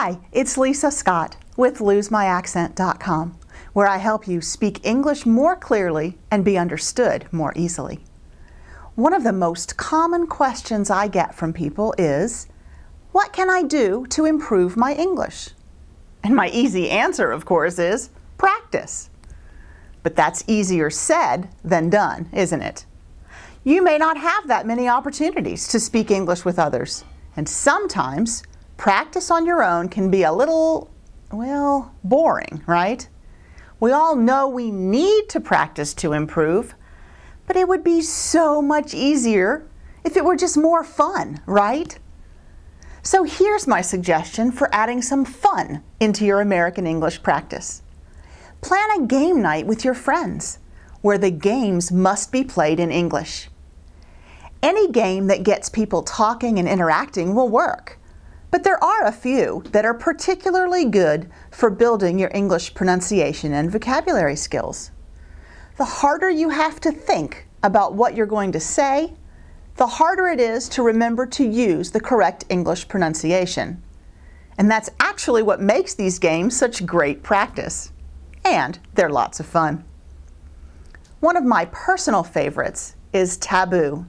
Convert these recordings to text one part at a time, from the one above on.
Hi, it's Lisa Scott with LoseMyAccent.com, where I help you speak English more clearly and be understood more easily. One of the most common questions I get from people is, what can I do to improve my English? And my easy answer, of course, is practice. But that's easier said than done, isn't it? You may not have that many opportunities to speak English with others, and sometimes practice on your own can be a little, well, boring, right? We all know we need to practice to improve, but it would be so much easier if it were just more fun, right? So here's my suggestion for adding some fun into your American English practice. Plan a game night with your friends, where the games must be played in English. Any game that gets people talking and interacting will work, but there are a few that are particularly good for building your English pronunciation and vocabulary skills. The harder you have to think about what you're going to say, the harder it is to remember to use the correct English pronunciation. And that's actually what makes these games such great practice. And they're lots of fun. One of my personal favorites is Taboo.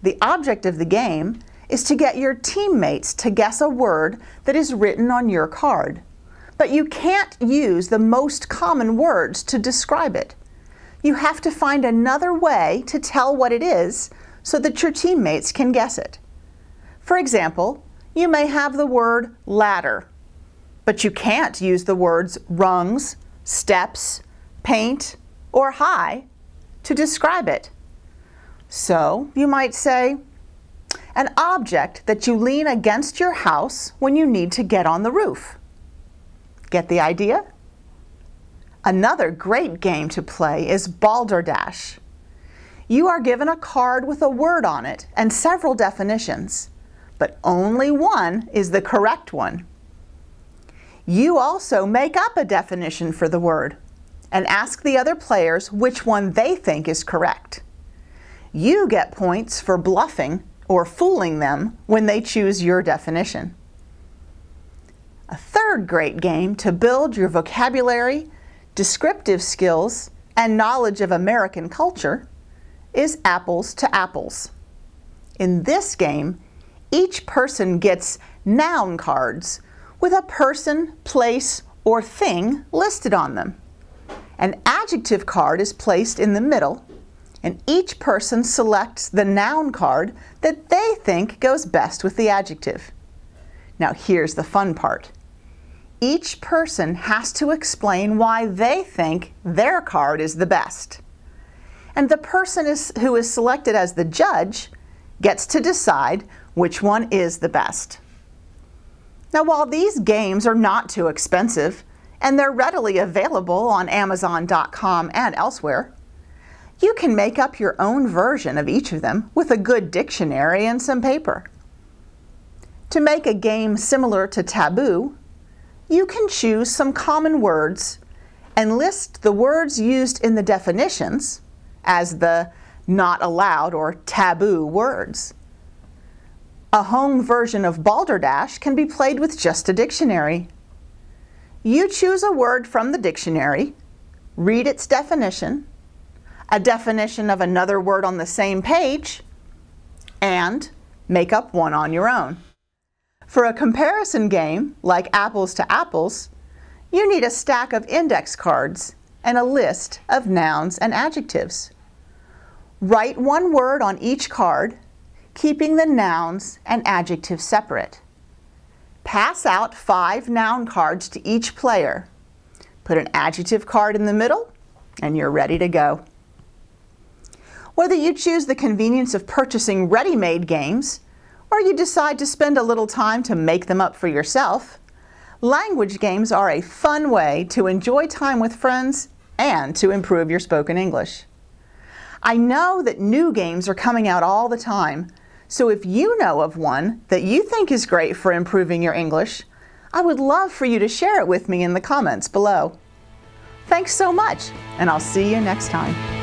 The object of the game is to get your teammates to guess a word that is written on your card. But you can't use the most common words to describe it. You have to find another way to tell what it is so that your teammates can guess it. For example, you may have the word ladder, but you can't use the words rungs, steps, paint, or high to describe it. So you might say, an object that you lean against your house when you need to get on the roof. Get the idea? Another great game to play is Balderdash. You are given a card with a word on it and several definitions, but only one is the correct one. You also make up a definition for the word and ask the other players which one they think is correct. You get points for bluffing or fooling them when they choose your definition. A third great game to build your vocabulary, descriptive skills, and knowledge of American culture is Apples to Apples. In this game, each person gets noun cards with a person, place, or thing listed on them. An adjective card is placed in the middle, and each person selects the noun card that they think goes best with the adjective. Now here's the fun part. Each person has to explain why they think their card is the best. And the person who is selected as the judge gets to decide which one is the best. Now while these games are not too expensive, and they're readily available on Amazon.com and elsewhere, you can make up your own version of each of them with a good dictionary and some paper. To make a game similar to Taboo, you can choose some common words and list the words used in the definitions as the not allowed or taboo words. A home version of Balderdash can be played with just a dictionary. You choose a word from the dictionary, read its definition, a definition of another word on the same page, and make up one on your own. For a comparison game like Apples to Apples, you need a stack of index cards and a list of nouns and adjectives. Write one word on each card, keeping the nouns and adjectives separate. Pass out 5 noun cards to each player. Put an adjective card in the middle, and you're ready to go. Whether you choose the convenience of purchasing ready-made games, or you decide to spend a little time to make them up for yourself, language games are a fun way to enjoy time with friends and to improve your spoken English. I know that new games are coming out all the time, so if you know of one that you think is great for improving your English, I would love for you to share it with me in the comments below. Thanks so much, and I'll see you next time.